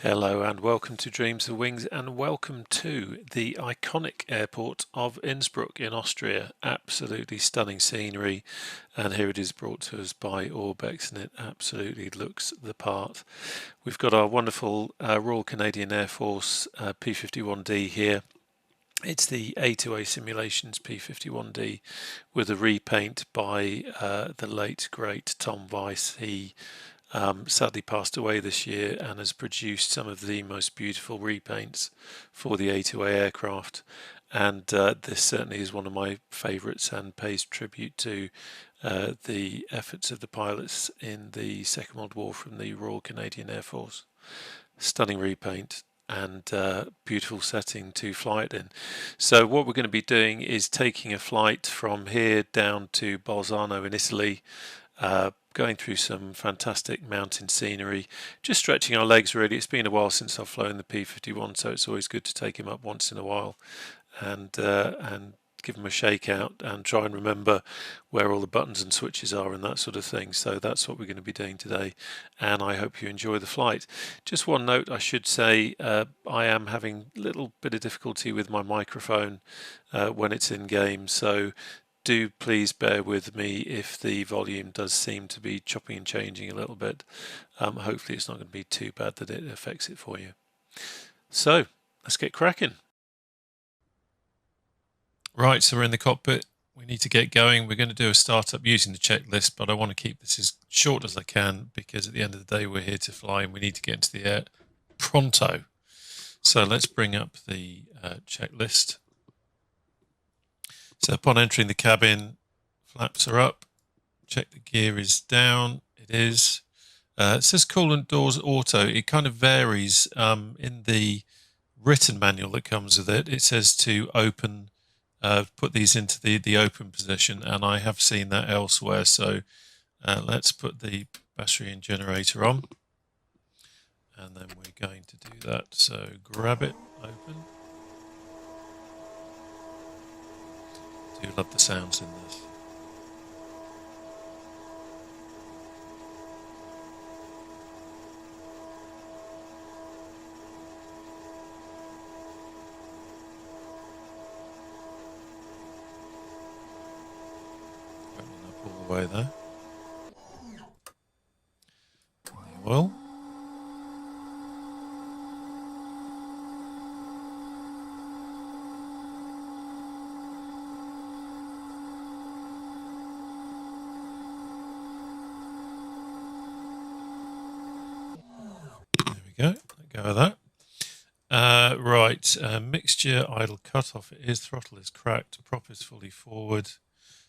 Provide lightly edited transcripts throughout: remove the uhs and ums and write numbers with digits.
Hello and welcome to Dreams of Wings, and welcome to the iconic airport of Innsbruck in Austria. Absolutely stunning scenery, and here it is brought to us by Orbex, and it absolutely looks the part. We've got our wonderful Royal Canadian Air Force P-51D here. It's the A2A Simulations P-51D with a repaint by the late great Tom Weiss. He sadly passed away this year and has produced some of the most beautiful repaints for the A2A aircraft, and this certainly is one of my favourites and pays tribute to the efforts of the pilots in the Second World War from the Royal Canadian Air Force. Stunning repaint and beautiful setting to fly it in. So what we're going to be doing is taking a flight from here down to Bolzano in Italy, going through some fantastic mountain scenery, just stretching our legs really. It's been a while since I've flown the P-51, so it's always good to take him up once in a while and give him a shake out and try and remember where all the buttons and switches are and that sort of thing. So that's what we're going to be doing today, and I hope you enjoy the flight. Just one note I should say, I am having a little bit of difficulty with my microphone when it's in game, so do please bear with me if the volume does seem to be chopping and changing a little bit. Hopefully it's not going to be too bad that it affects it for you. So let's get cracking. Right, so we're in the cockpit. We need to get going. We're going to do a startup using the checklist, but I want to keep this as short as I can because at the end of the day we're here to fly and we need to get into the air pronto. So let's bring up the checklist. So upon entering the cabin, flaps are up, check the gear is down, it is. It says coolant doors auto. It kind of varies. In the written manual that comes with it, it says to open, put these into the open position, and I have seen that elsewhere. So let's put the battery and generator on, and then we're going to do that. So grab it, open. I do love the sounds in this. Opening up all the way there. The oil. Go, let go of that. Right, mixture idle cutoff. It is, throttle is cracked, prop is fully forward,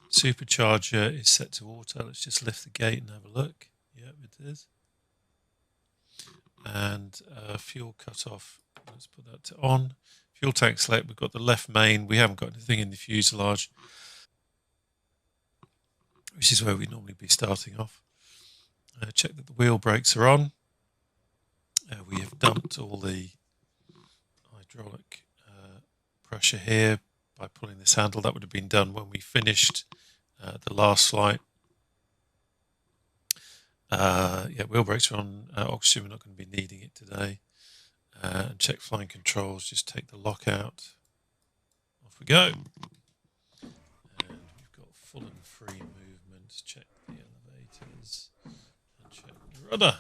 supercharger is set to auto. Let's just lift the gate and have a look. Yep, it is. And fuel cutoff, let's put that to on. Fuel tank select, we've got the left main. We haven't got anything in the fuselage, which is where we normally be starting off. Check that the wheel brakes are on. We have dumped all the hydraulic pressure here by pulling this handle. That would have been done when we finished the last flight. Yeah, wheel brakes are on. Oxygen, we're not going to be needing it today. And check flying controls, just take the lock out. Off we go. And we've got full and free movement. Check the elevators and check the rudder.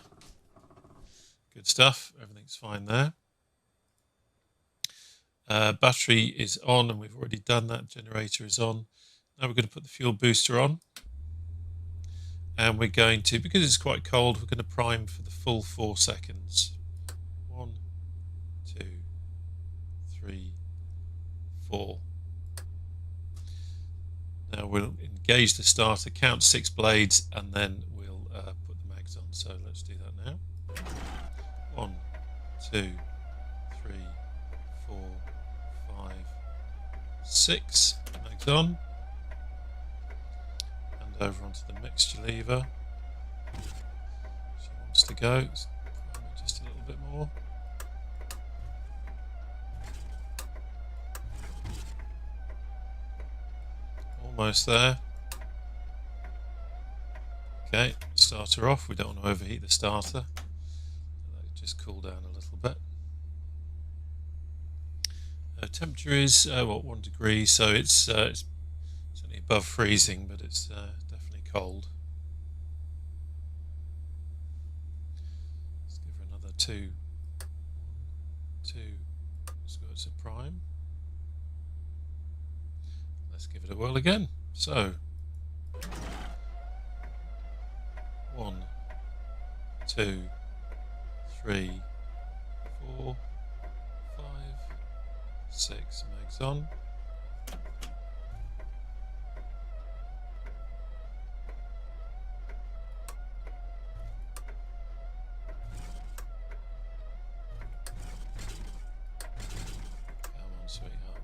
Good stuff, everything's fine there. Battery is on, and we've already done that. Generator is on. Now we're going to put the fuel booster on, and we're going to, because it's quite cold, we're going to prime for the full 4 seconds. 1, 2, 3, 4. Now we'll engage the starter, count 6 blades, and then we'll put the mags on. So let's do that now. 1, 2, 3, 4, 5, 6. Mags on. And over onto the mixture lever. She wants to go. Just a little bit more. Almost there. Okay, starter off. We don't want to overheat the starter. just cool down a little bit. Temperature is 1 degree, so it's certainly above freezing, but it's definitely cold. Let's give her another 2. 2. Let's go to prime. Let's give it a whirl again. So 1, 2, 3, 4, 5, 6. Mags on. Come on, sweetheart.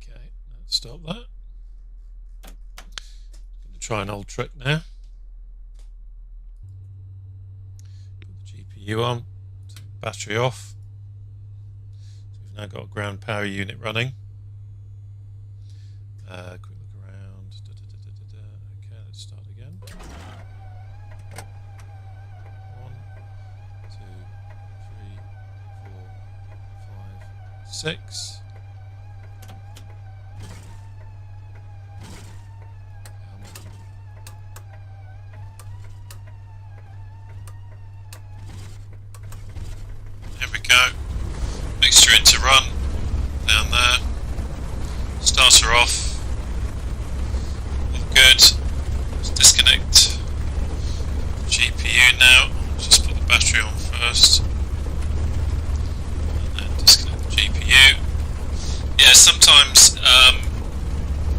Okay, let's stop that. Going to try an old trick now. Put the GPU on, take the battery off. So we've now got a ground power unit running. Quick look around. Okay, let's start again. 1, 2, 3, 4, 5, 6. There we go. Mixture into run. Down there. Starter off. All good. Let's disconnect the GPU now. Just put the battery on first. And then disconnect the GPU. Yeah, sometimes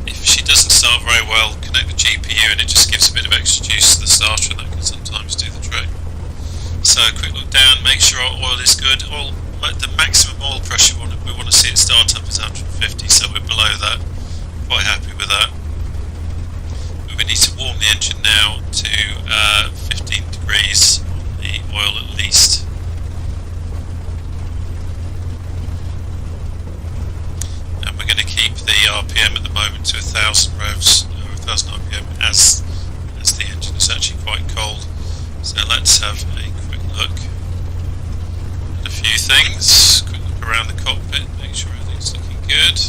if she doesn't start very well, connect the GPU and it just gives a bit of extra juice to the starter, and that can sometimes do the trick. So a quick look down, make sure our oil is good. The maximum oil pressure we want to see it start up is 150, so we're below that. Quite happy with that. But we need to warm the engine now to 15 degrees on the oil at least. And we're going to keep the RPM at the moment to 1000 revs, or 1000 RPM, as the engine is actually quite cold. So let's have a quick look at a few things. Quick look around the cockpit, make sure everything's looking good.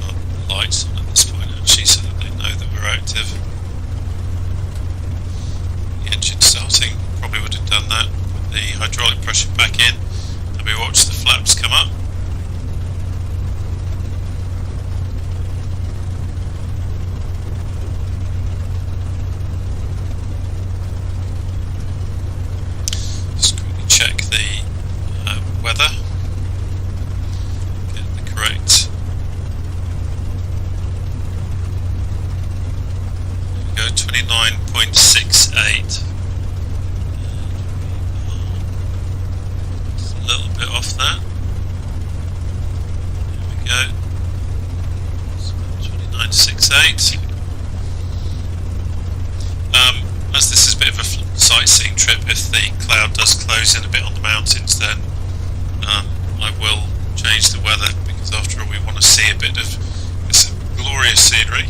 Got lights on at this point actually, so that they know that we're active. The engine starting, probably would have done that. Put the hydraulic pressure back in, and we watch the flaps come up. Just quickly check the weather, get the correct. There we go, 29.68. Just a little bit off that. There we go. 29.68. As this is a bit of a sightseeing trip, if the cloud does close in a bit on the mountains, then I will change the weather, because after all we want to see a bit of this glorious scenery.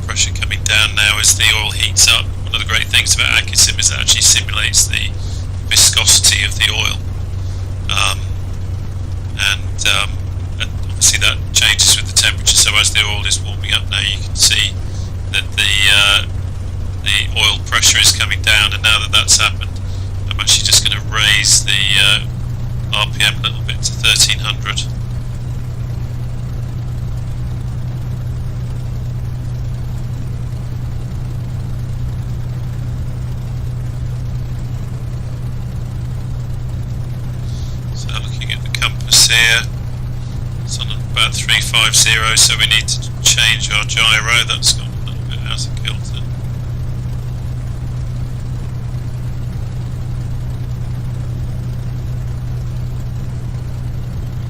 Pressure coming down now as the oil heats up. One of the great things about AccuSim is it actually simulates the viscosity of the oil, and obviously that changes with the temperature. So as the oil is warming up now, you can see that the oil pressure is coming down, and now that that's happened, I'm actually just going to raise the RPM a little bit to 1300. So looking at the compass here, about 350, so we need to change our gyro. That's got a little bit out of kilter.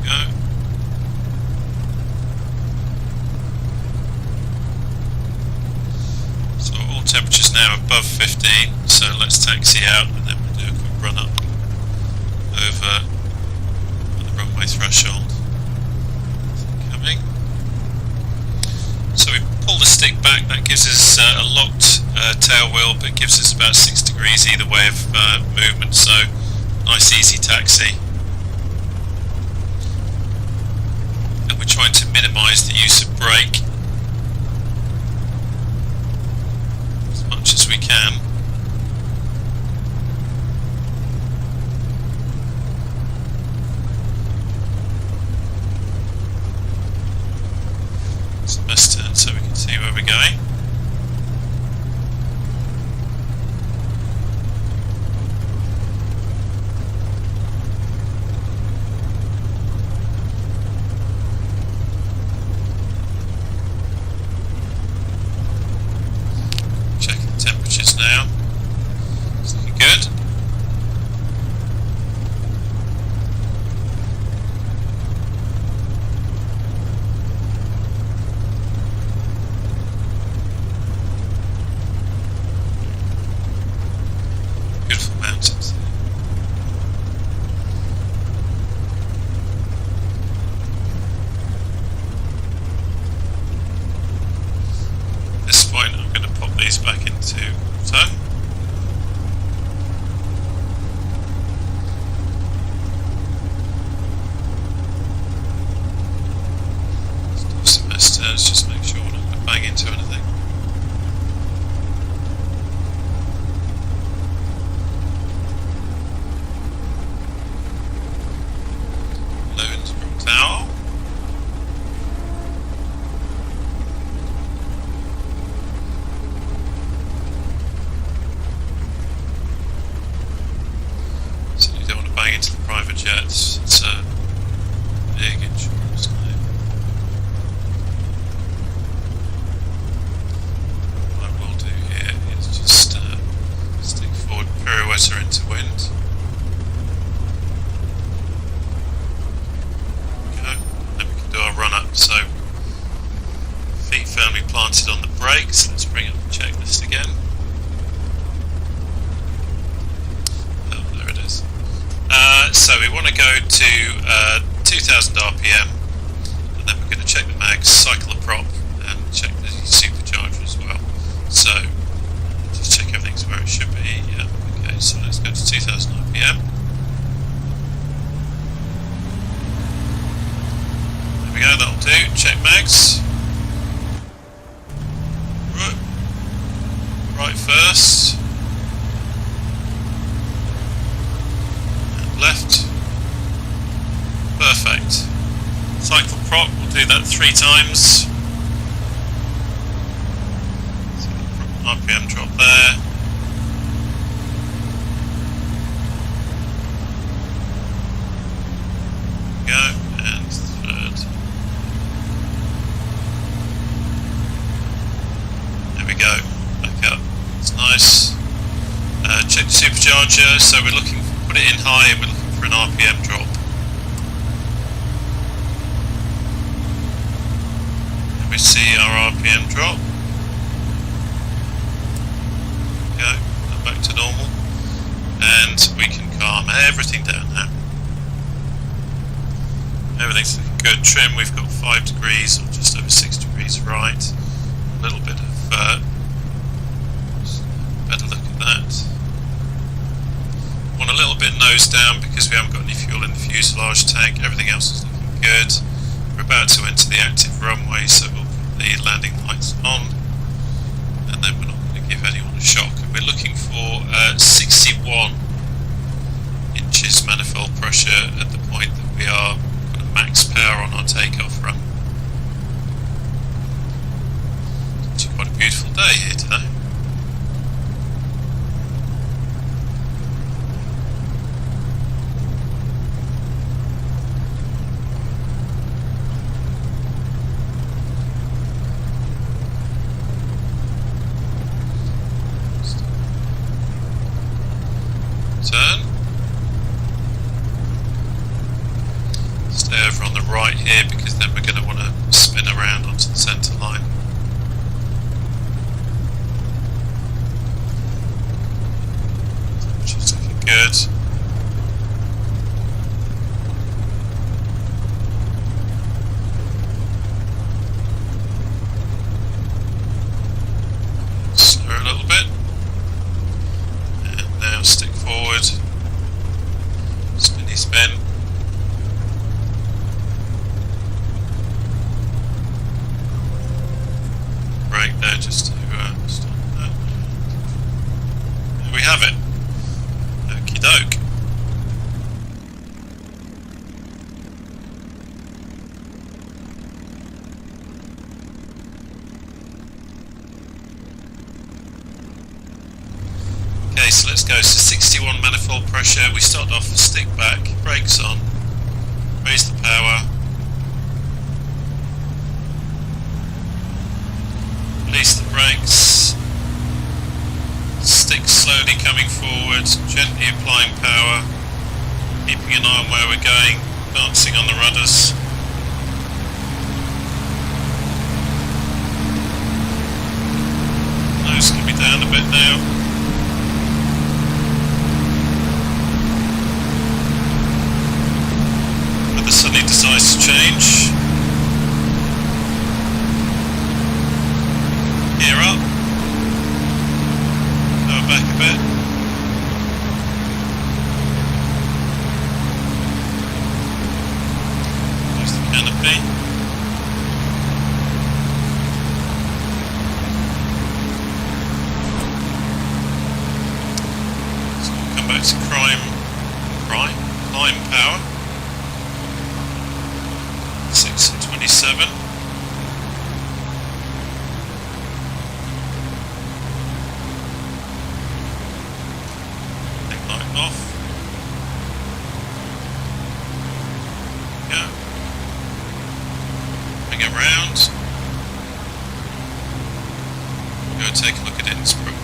Go. So all temperatures now above 15, so let's taxi out and then we'll do a quick run up over the runway threshold. Coming. So we pull the stick back, that gives us a locked tail wheel, but gives us about 6 degrees either way of movement, so nice easy taxi. And we're trying to minimise the use of brake as much as we can. It's the best turn so we can see where we're going. Checking the temperatures now. It's looking good. Beautiful mountains. At this point I'm going to pop these back into auto. Let's do some best turns, just make sure we're not going to bang into anything. Low Innsbruck Tower. So you don't want to bang into the private jets, it's a big insurance claim. What I will do here is just stick forward pirouetter into wind. Then we can do our run up, so feet firmly planted on the brakes. Let's bring up the checklist again. Oh, there it is. So we want to go to 2000 RPM, and then we're going to check the mags, cycle the prop, and check the supercharger as well. So just check everything's where it should be. Yeah. Okay, so let's go to 2000 RPM. There we go, that'll do. Check mags. Right first. And left. Perfect. Cycle prop, we'll do that 3 times. So RPM drop there. Go, and third. There we go, back up. It's nice. Check the supercharger, so we're looking, put it in high and we're looking for an RPM drop. And we see our RPM drop. Go, back to normal. And we can calm everything down now. Everything's looking good. Trim, we've got 5 degrees or just over 6 degrees right. A little bit of better look at that. Want a little bit nose down because we haven't got any fuel in the fuselage tank. Everything else is looking good. We're about to enter the active runway, so we'll put the landing lights on, and then we're not going to give anyone a shock. And we're looking for 61 inches manifold pressure at the point that we are max power on our takeoff run. It's quite a beautiful day here today. here because then we're going to want to spin around onto the centre line. Which is looking good. Slower a little bit. And now stick forward. Spinny spin. Brake there just to stop that. There we have it. Okie doke. Okay, so let's go. So 61 manifold pressure. We start off with stick back, brakes on, raise the power, release the brakes, stick slowly coming forward, gently applying power, keeping an eye on where we're going, dancing on the rudders. Nose can be down a bit now. But the sunny decides to change. Gear up. Go back a bit. There's the canopy. So we'll come back to climb power. 6 and 27. Light off. Go. Bring it round. Go take a look at Innsbruck.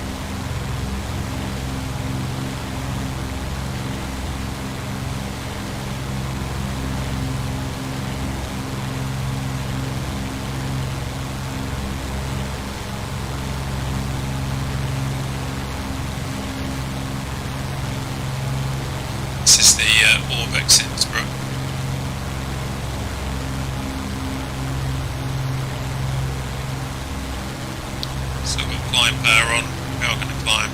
This is the Innsbruck. So we've got climb power on. We are going to climb.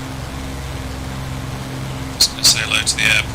Just going to say hello to the airport.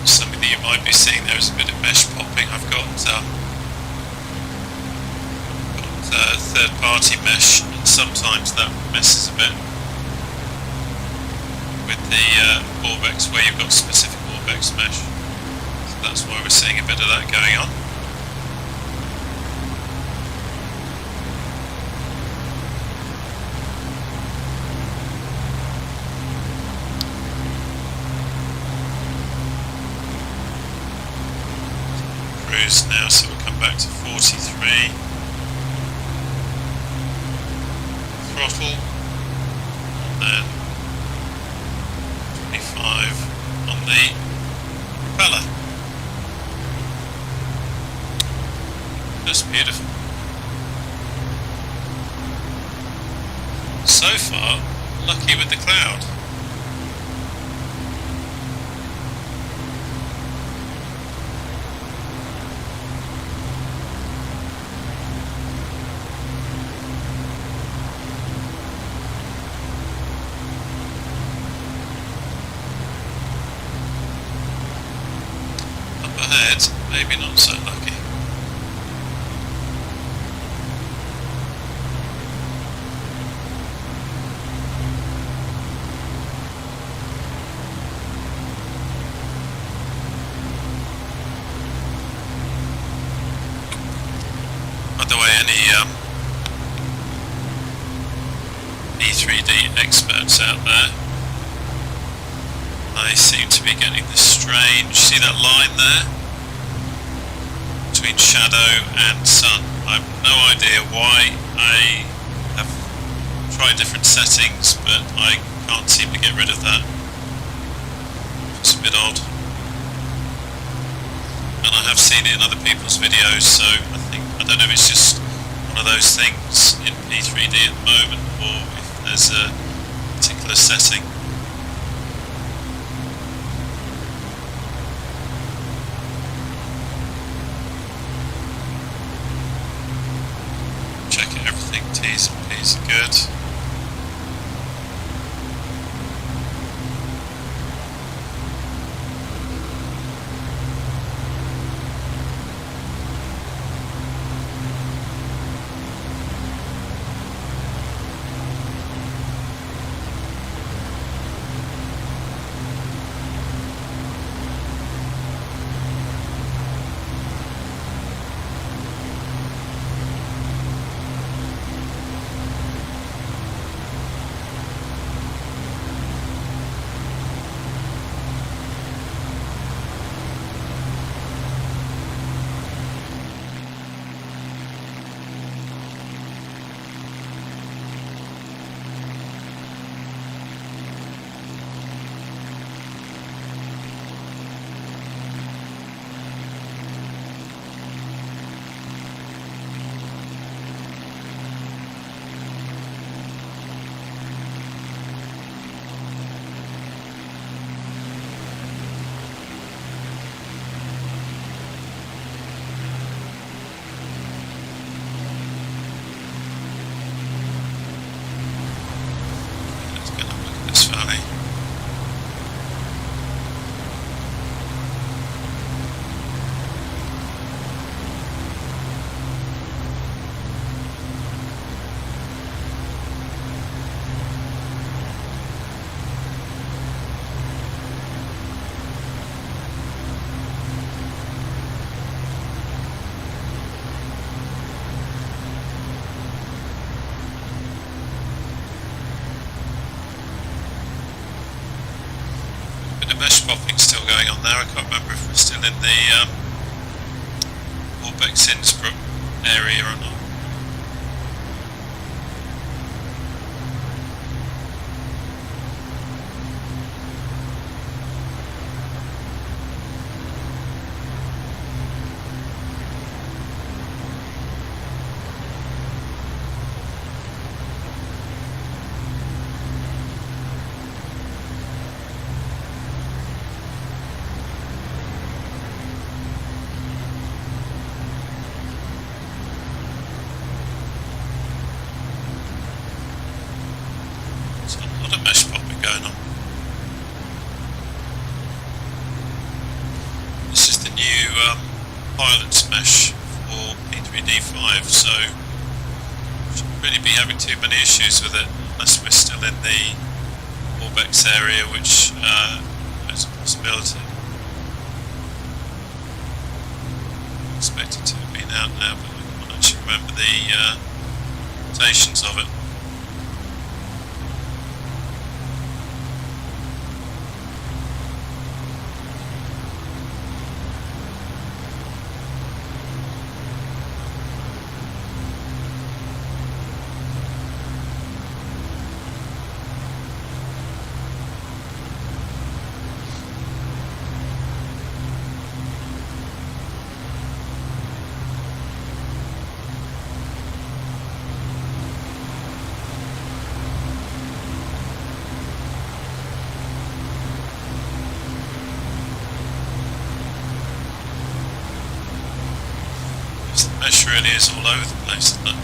Something that you might be seeing there is a bit of mesh popping. I've got third-party mesh, and sometimes that messes a bit with the Orbex where you've got specific Orbex mesh. So that's why we're seeing a bit of that going on. Cruise now, so we'll come back to 43. Throttle, and then 25 on the propeller. That's beautiful. So far, lucky with the cloud. ahead, maybe not so lucky. By the way, any P3D experts out there, I seem to be getting this strange, see that line there? Between shadow and sun. I have no idea why. I have tried different settings, but I can't seem to get rid of that. It's a bit odd. And I have seen it in other people's videos, so I don't know if it's just one of those things in P3D at the moment, or if there's a particular setting. T's and P's are good. Mesh popping still going on there. I can't remember if we're still in the Innsbruck area or not. Pilot's mesh for P3Dv5, so shouldn't really be having too many issues with it unless we're still in the Orbex area, which is a possibility. I expect it to have been out now, but I can't actually remember the notations of it. The mesh really is all over the place, isn't it?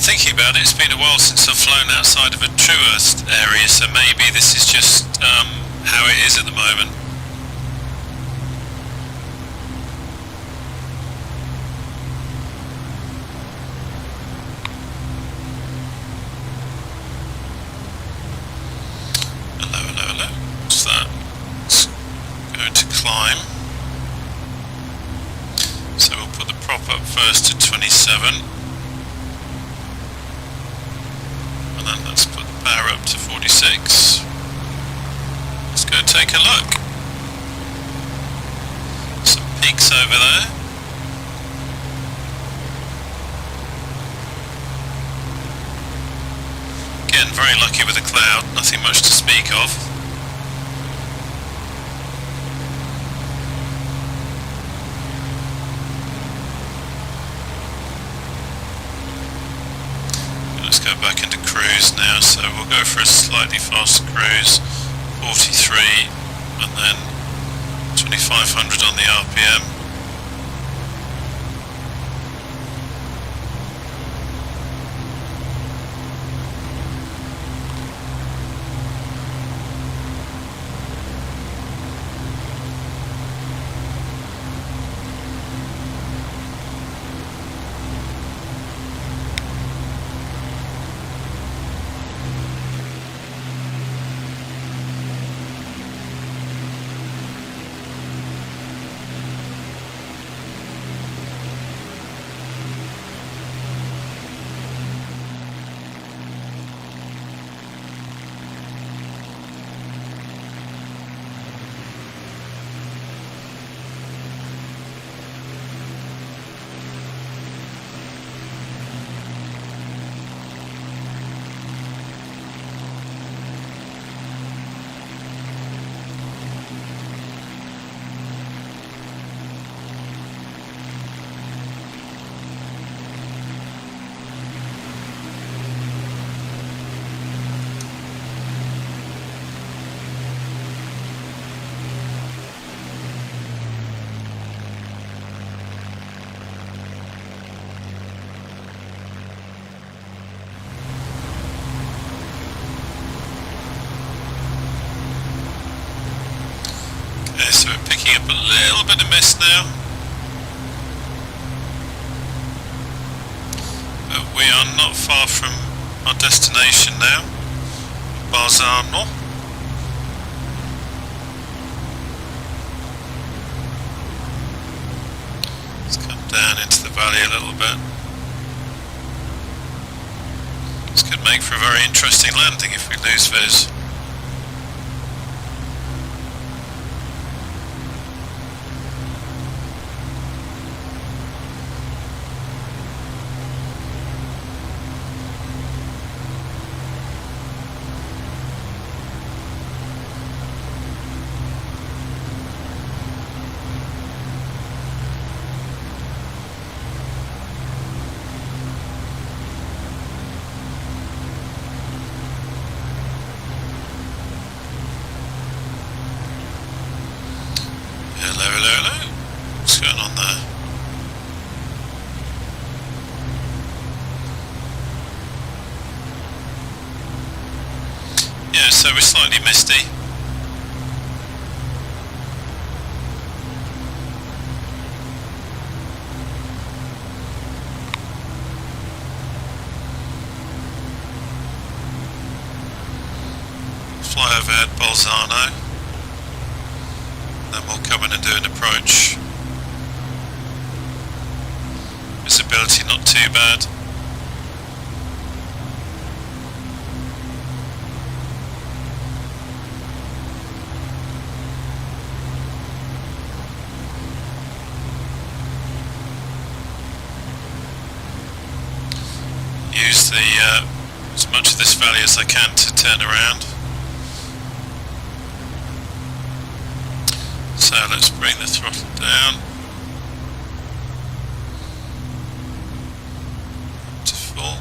thinking about it, it's been a while since I've flown outside of a true Earth area, so maybe this is just how it is at the moment. Hello, hello, hello. What's that? It's going to climb. So we'll put the prop up first to 27. And then let's put the power up to 46. Let's go take a look. Some peaks over there. Again, very lucky with the cloud, nothing much to speak of. Let's go back into cruise now, so we'll go for a slightly faster cruise, 43 and then 2500 on the RPM. So we're picking up a little bit of mist now, but we are not far from our destination now, Bolzano. Let's come down into the valley a little bit. This could make for a very interesting landing if we lose viz. Hello. What's going on there? Yeah, so we're slightly misty. Fly overhead Bolzano. Then we'll come in and do an approach. Visibility not too bad. Use as much of this valley as I can to turn around. So let's bring the throttle down to full.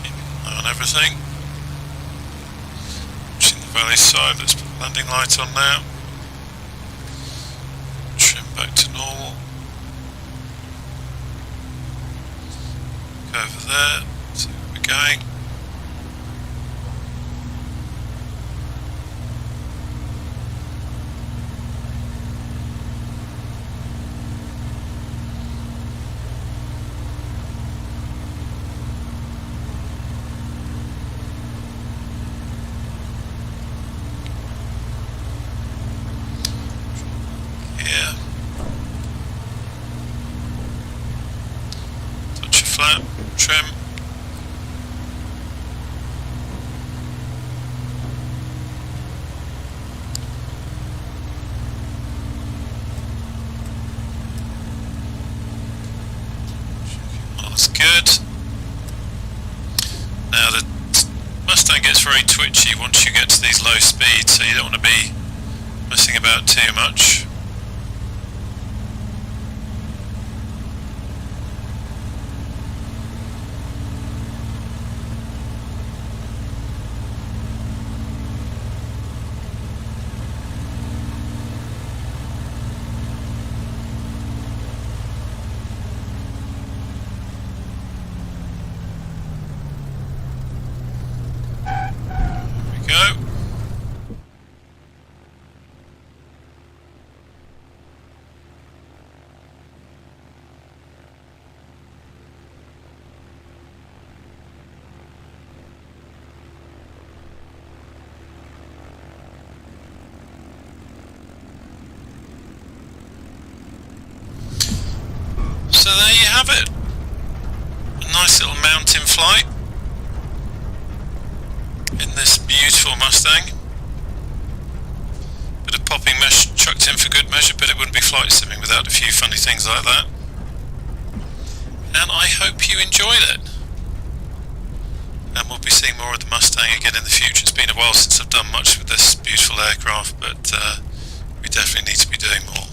Keeping an eye on everything. Watching the valley side, let's put the landing light on now. Trim back to normal. there, see where we're going. Flat, trim. All that's good. Now the Mustang gets very twitchy once you get to these low speeds, so you don't want to be messing about too much. Go. So there you have it. A nice little mountain flight in this beautiful Mustang. Bit of popping mesh chucked in for good measure, but it wouldn't be flight simming without a few funny things like that. And I hope you enjoyed it. And we'll be seeing more of the Mustang again in the future. It's been a while since I've done much with this beautiful aircraft, but we definitely need to be doing more.